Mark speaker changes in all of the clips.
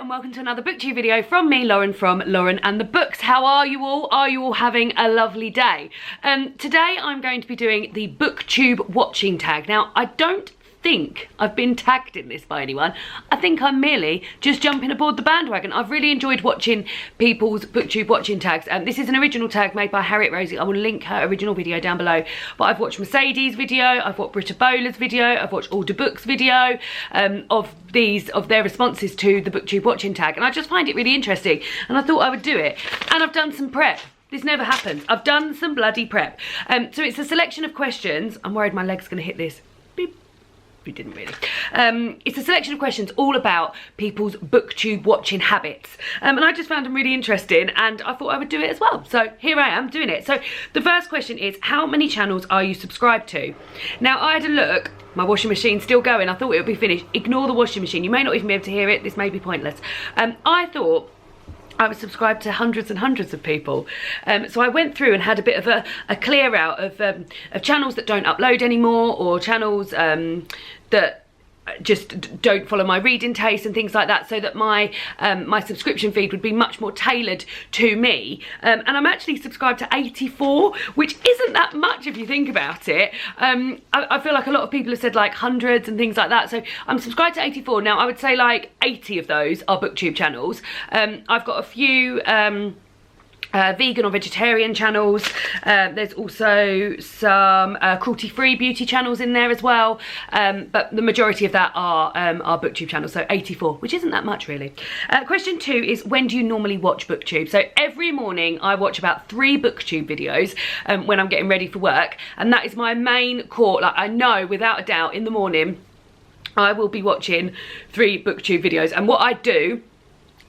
Speaker 1: and welcome to another Booktube video from me, Lauren, from Lauren and the Books. How are you all? Are you all having a lovely day? Today I'm going to be doing the Booktube watching tag. Now, I don't think I've been tagged in this by anyone. I think I'm merely just jumping aboard the bandwagon. I've really enjoyed watching people's Booktube watching tags. This is an original tag made by Harriet Rosie. I will link her original video down below. But I've watched Mercedes' video, I've watched Britta Bowler's video, I've watched All the Books' video of their responses to the Booktube watching tag, and I just find it really interesting, and I thought I would do it. And I've done some prep. This never happens. I've done some bloody prep. So it's a selection of questions. I'm worried my leg's gonna hit this. Beep. We didn't really. It's a selection of questions all about people's Booktube watching habits. And I just found them really interesting, and I thought I would do it as well. So here I am doing it. So the first question is, how many channels are you subscribed to? Now, I had a look. My washing machine's still going. I thought it would be finished. Ignore the washing machine. You may not even be able to hear it. This may be pointless. I thought I was subscribed to hundreds and hundreds of people. So I went through and had a bit of a clear out of channels that don't upload anymore, or channels that just don't follow my reading taste and things like that, so that my my subscription feed would be much more tailored to me. And I'm actually subscribed to 84, which isn't that much if you think about it. I feel like a lot of people have said like hundreds and things like that, so I'm subscribed to 84. Now, I would say like 80 of those are Booktube channels. I've got a few vegan or vegetarian channels. There's also some cruelty-free beauty channels in there as well, but the majority of that are Booktube channels, so 84, which isn't that much really. Question 2 is, when do you normally watch Booktube? So every morning I watch about 3 Booktube videos when I'm getting ready for work, and that is my main core. Like, I know without a doubt in the morning I will be watching 3 Booktube videos, and what I do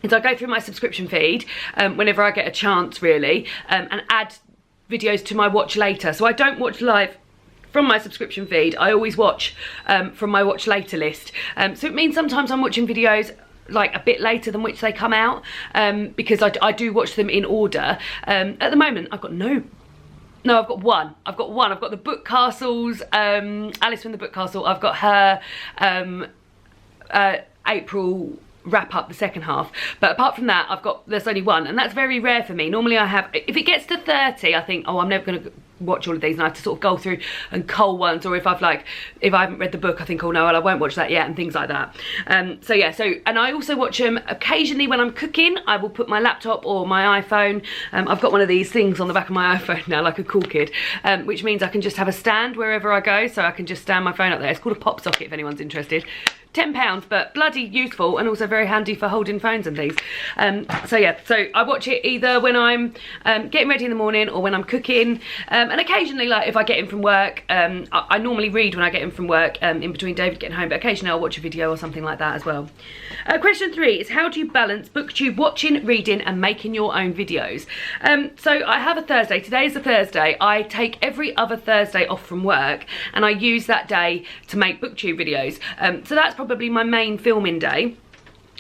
Speaker 1: is I go through my subscription feed whenever I get a chance really, and add videos to my watch later. So I don't watch live from my subscription feed. I always watch from my watch later list. So it means sometimes I'm watching videos like a bit later than which they come out, because I do watch them in order. At the moment I've got I've got one. I've got the Book Castles, Alice from the Book Castle. I've got her April wrap up, the second half, but apart from that there's only one, and that's very rare for me. Normally I have, if it gets to 30, I think, oh, I'm never going to watch all of these, and I have to sort of go through and cull ones, or if I haven't read the book, I think, oh no, well, I won't watch that yet, and things like that. So yeah, and I also watch them occasionally when I'm cooking. I will put my laptop or my iPhone, I've got one of these things on the back of my iPhone now, like a cool kid, which means I can just have a stand wherever I go, so I can just stand my phone up there. It's called a pop socket if anyone's interested. £10, but bloody useful, and also very handy for holding phones and things. So yeah, so I watch it either when I'm getting ready in the morning or when I'm cooking, and occasionally, like if I get in from work, I normally read when I get in from work, in between David getting home, but occasionally I'll watch a video or something like that as well. Question 3 is, how do you balance Booktube watching, reading and making your own videos? So I have a Thursday. Today is a Thursday. I take every other Thursday off from work, and I use that day to make Booktube videos. So that's probably my main filming day.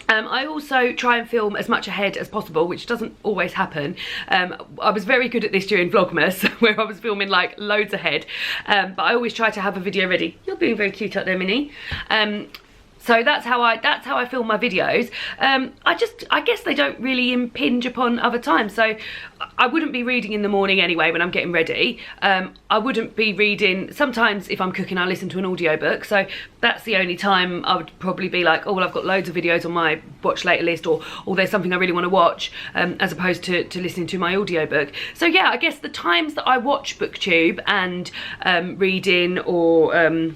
Speaker 1: I also try and film as much ahead as possible, which doesn't always happen. I was very good at this during Vlogmas, where I was filming like loads ahead, but I always try to have a video ready. You're being very cute up there, Minnie. So that's how I film my videos. I guess they don't really impinge upon other times. So I wouldn't be reading in the morning anyway when I'm getting ready. I wouldn't be reading. Sometimes if I'm cooking, I listen to an audiobook. So that's the only time I would probably be like, oh well, I've got loads of videos on my watch later list, or there's something I really want to watch, as opposed to listening to my audiobook. So yeah, I guess the times that I watch Booktube and reading or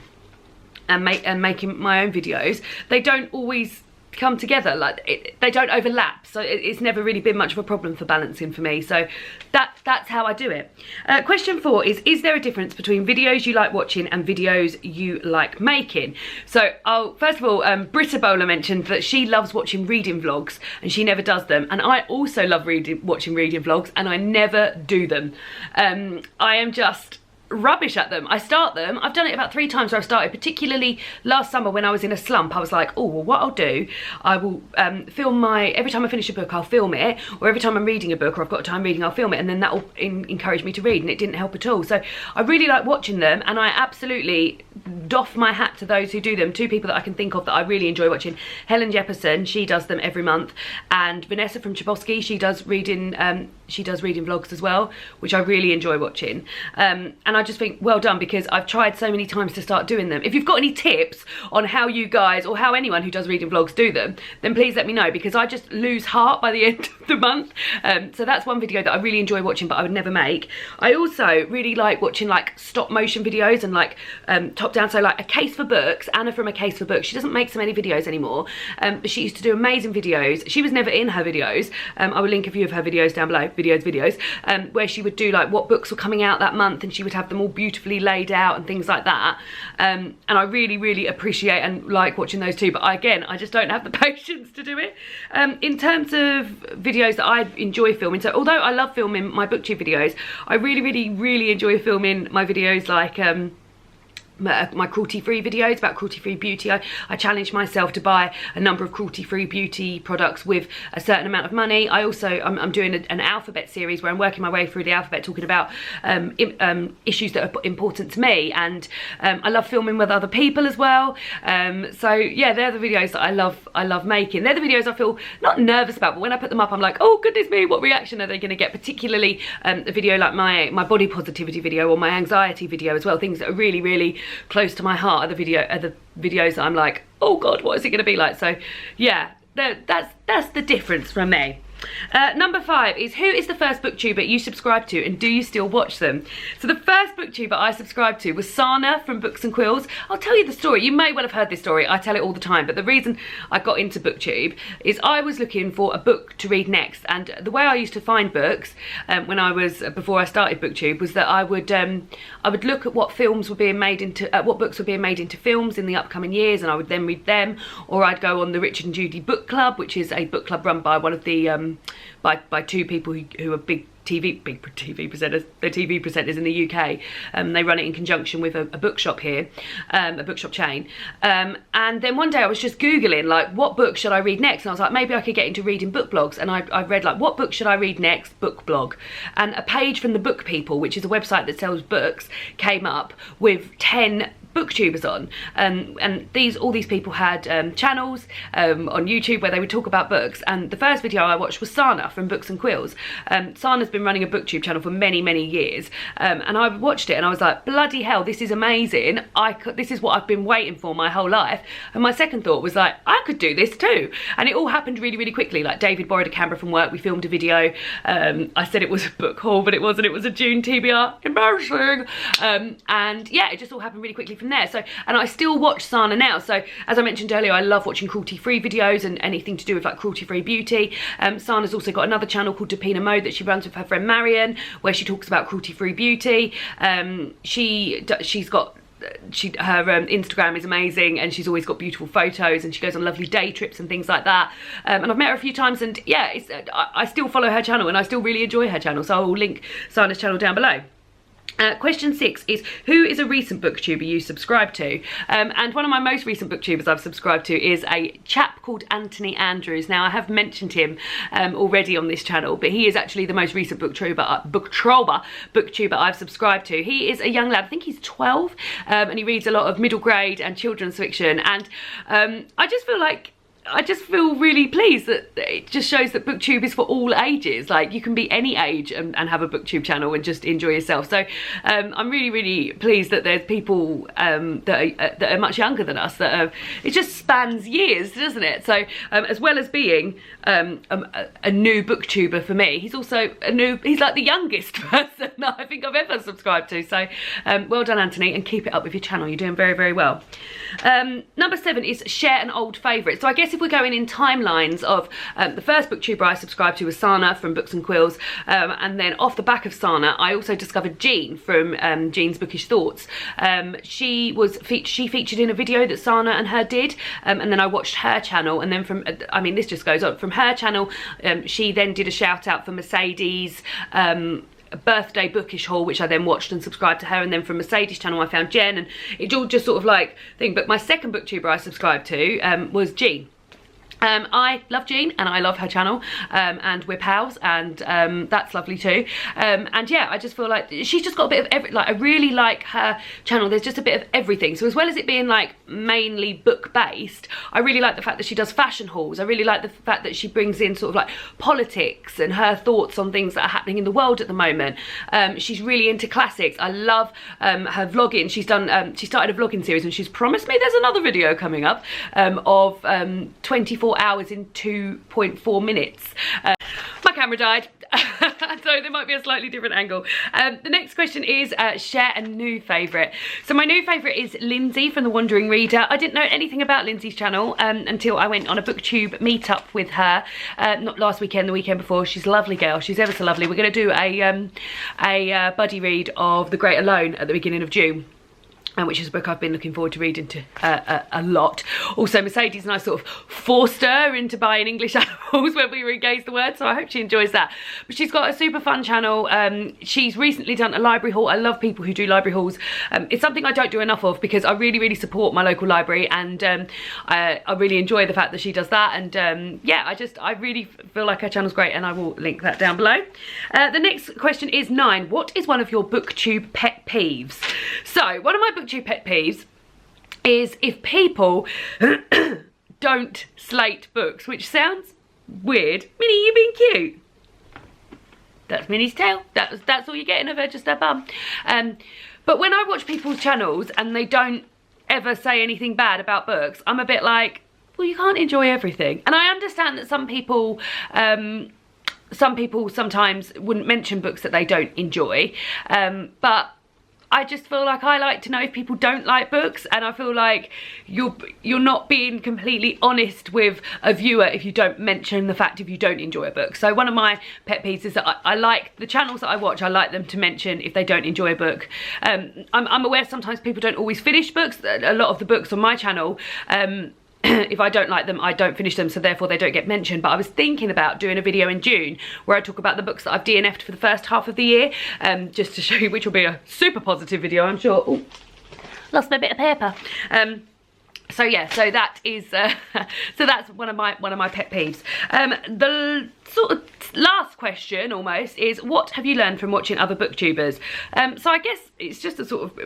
Speaker 1: and making my own videos, they don't always come together, like they don't overlap, so it's never really been much of a problem for balancing for me. So that's how I do it. Question 4 is there a difference between videos you like watching and videos you like making? So first of all, Britta Bowler mentioned that she loves watching reading vlogs and she never does them, and I also love watching reading vlogs, and I never do them. I am just rubbish at them. I start them, I've done it about 3 times where I've started, particularly last summer when I was in a slump. I was like, oh, well, what I'll do, I will film every time I finish a book, I'll film it, or every time I'm reading a book or I've got time reading, I'll film it, and then that will encourage me to read, and it didn't help at all. So I really like watching them, and I absolutely doff my hat to those who do them. 2 people that I can think of that I really enjoy watching: Helen Jepperson, she does them every month, and Vanessa from Chbosky, she does reading vlogs as well, which I really enjoy watching. And I just think, well done, because I've tried so many times to start doing them. If you've got any tips on how you guys, or how anyone who does reading vlogs do them, then please let me know, because I just lose heart by the end of the month. So that's one video that I really enjoy watching, but I would never make. I also really like watching like stop motion videos and like top down. So like A Case for Books, Anna from A Case for Books, she doesn't make so many videos anymore, but she used to do amazing videos. She was never in her videos. I will link a few of her videos down below, videos, where she would do like what books were coming out that month, and she would have them all beautifully laid out and things like that. And I really appreciate and like watching those too, but I just don't have the patience to do it. In terms of videos that I enjoy filming, so although I love filming my booktube videos, I really enjoy filming my videos like my cruelty-free videos about cruelty-free beauty. I challenge myself to buy a number of cruelty-free beauty products with a certain amount of money. I'm doing an alphabet series where I'm working my way through the alphabet, talking about issues that are important to me, and I love filming with other people as well. So yeah, they're the videos that I love making. They're the videos I feel not nervous about, but when I put them up, I'm like, oh goodness me, what reaction are they going to get? Particularly a video like my body positivity video or my anxiety video as well. Things that are really close to my heart are the videos that I'm like, oh god, what is it going to be like? So yeah, that's the difference from me. Number 5 is, who is the first booktuber you subscribed to, and do you still watch them? So the first booktuber I subscribed to was Sanne from Books and Quills. I'll tell you the story. You may well have heard this story. I tell it all the time, but the reason I got into booktube is I was looking for a book to read next, and the way I used to find books before I started booktube was that I would look at what films were being made into what books were being made into films in the upcoming years, and I would then read them, or I'd go on the Richard and Judy book club, which is a book club run by one of the by 2 people who are big TV presenters. They're TV presenters in the UK. They run it in conjunction with a bookshop here, a bookshop chain. And then one day I was just Googling like, what book should I read next? And I was like, maybe I could get into reading book blogs. And I read like, what book should I read next? Book blog. And a page from the Book People, which is a website that sells books, came up with 10 booktubers on, and all these people had channels on YouTube where they would talk about books, and the first video I watched was Sanne from Books and Quills. Sanne's been running a booktube channel for many years, and I watched it and I was like, bloody hell, this is amazing. This is what I've been waiting for my whole life. And my second thought was like, I could do this too. And it all happened really quickly. Like, David borrowed a camera from work, we filmed a video. I said it was a book haul, but it wasn't. It was a June TBR. Embarrassing. And yeah, it just all happened really quickly from there. So, and I still watch Sanne now. So as I mentioned earlier, I love watching cruelty-free videos and anything to do with like cruelty-free beauty. Sanne's also got another channel called Dapina Mode that she runs with her friend Marion, where she talks about cruelty-free beauty. Her Instagram is amazing, and she's always got beautiful photos, and she goes on lovely day trips and things like that. And I've met her a few times, and yeah, I still follow her channel, and I still really enjoy her channel. So I will link Sanne's channel down below. Question 6 is, who is a recent booktuber you subscribe to? And one of my most recent booktubers I've subscribed to is a chap called Anthony Andrews. Now, I have mentioned him already on this channel, but he is actually the most recent booktuber I've subscribed to. He is a young lad, I think he's 12, and he reads a lot of middle grade and children's fiction, and I just feel really pleased that it just shows that booktube is for all ages. Like, you can be any age and have a booktube channel and just enjoy yourself. So I'm really pleased that there's people that are much younger than us, it just spans years, doesn't it? So as well as being a new booktuber for me, he's also he's like the youngest person that I think I've ever subscribed to. So well done, Anthony, and keep it up with your channel. You're doing very well. Number 7 is share an old favourite. So I guess if we're going in timelines of the first booktuber I subscribed to was Sanne from Books and Quills, and then off the back of Sanne I also discovered Jean from Jean's Bookish Thoughts. She featured in a video that Sanne and her did, and then I watched her channel, and then this just goes on from her channel. She then did a shout out for Mercedes birthday Bookish haul, which I then watched and subscribed to her, and then from Mercedes' channel I found Jen, and it all just sort of like thing. But my second booktuber I subscribed to was Jean. I love Jean and I love her channel, and we're pals, and that's lovely too. And yeah, I just feel like she's just got a bit of every, like I really like her channel. There's just a bit of everything. So as well as it being like mainly book based, I really like the fact that she does fashion hauls. I really like the fact that she brings in sort of like politics and her thoughts on things that are happening in the world at the moment. She's really into classics. I love her vlogging. She's done she started a vlogging series, and she's promised me there's another video coming up of 24 hours in 2.4 minutes. My camera died, so there might be a slightly different angle. The next question is share a new favourite. So my new favourite is Lindsi from The Wandering Reader. I didn't know anything about Lindsi's channel until I went on a Booktube meetup with her, not last weekend, the weekend before. She's a lovely girl. She's ever so lovely. We're going to do a buddy read of The Great Alone at the beginning of June, which is a book I've been looking forward to reading a lot. Also, Mercedes and I sort of forced her into buying English animals when we were engaged the word, so I hope she enjoys that. But she's got a super fun channel. She's recently done a library haul. I love people who do library hauls. It's something I don't do enough of because I really, really support my local library, and I really enjoy the fact that she does that. And yeah, I really feel like her channel's great, and I will link that down below. The next question is 9. What is one of your Booktube pet peeves? So, one of my Booktube pet peeves is if people don't slate books, which sounds weird. Minnie, you being cute. That's Minnie's tail. That's all you're getting of her, just her bum. But when I watch people's channels and they don't ever say anything bad about books, I'm a bit like, well, you can't enjoy everything. And I understand that some people sometimes wouldn't mention books that they don't enjoy, but I just feel like I like to know if people don't like books, and I feel like you're not being completely honest with a viewer if you don't mention the fact if you don't enjoy a book. So one of my pet peeves is that I like the channels that I watch, I like them to mention if they don't enjoy a book. I'm aware sometimes people don't always finish books. A lot of the books on my channel, if I don't like them, I don't finish them, so therefore they don't get mentioned. But I was thinking about doing a video in June where I talk about the books that I've DNF'd for the first half of the year, just to show you, which will be a super positive video, I'm sure. Ooh, lost my bit of paper. So yeah, so that is so that's one of my pet peeves. The sort of last question almost is, what have you learned from watching other booktubers? So I guess it's just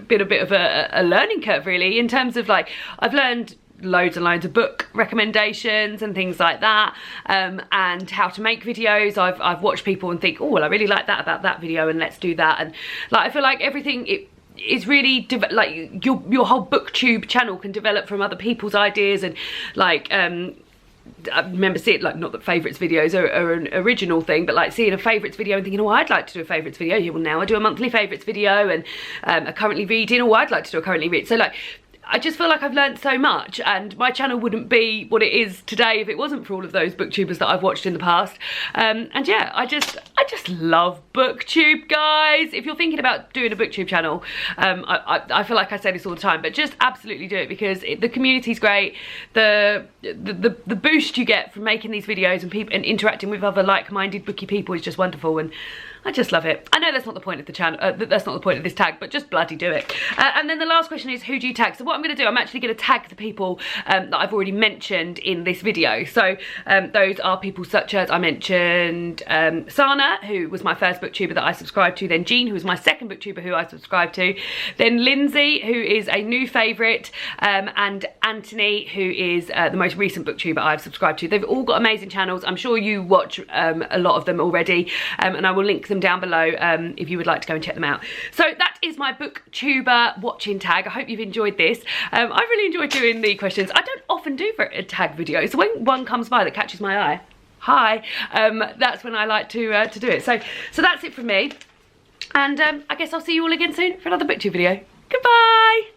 Speaker 1: been a bit of a learning curve really, in terms of like I've learned loads and loads of book recommendations and things like that, and how to make videos. I've watched people and think, oh well, I really like that about that video, and let's do that. And like I feel like everything is really like your whole Booktube channel can develop from other people's ideas, and like I remember seeing, like, not that favourites videos are an original thing, but like seeing a favourites video and thinking, oh, I'd like to do a favourites video. Yeah, well, now I do a monthly favourites video, and a currently reading, oh, I'd like to do a currently read. So like I just feel like I've learned so much, and my channel wouldn't be what it is today if it wasn't for all of those booktubers that I've watched in the past. And yeah, I just love Booktube, guys. If you're thinking about doing a Booktube channel, I feel like I say this all the time, but just absolutely do it, because the community's great. The boost you get from making these videos and interacting with other like-minded bookie people is just wonderful, and I just love it. I know that's not the point of the channel, that's not the point of this tag, but just bloody do it. And then the last question is, who do you tag? So what I'm going to do, I'm actually going to tag the people that I've already mentioned in this video. So those are people such as, I mentioned Sanne, who was my first booktuber that I subscribed to, then Jean, who was my second booktuber who I subscribed to, then Lindsi, who is a new favourite, and Anthony, who is the most recent booktuber I've subscribed to. They've all got amazing channels. I'm sure you watch a lot of them already, and I will link them down below if you would like to go and check them out. So that is my Booktuber watching tag. I hope you've enjoyed this. I really enjoyed doing the questions. I don't often do a tag video, so when one comes by that catches my eye, hi, that's when I like to do it. So that's it from me, and I guess I'll see you all again soon for another Booktube video. Goodbye.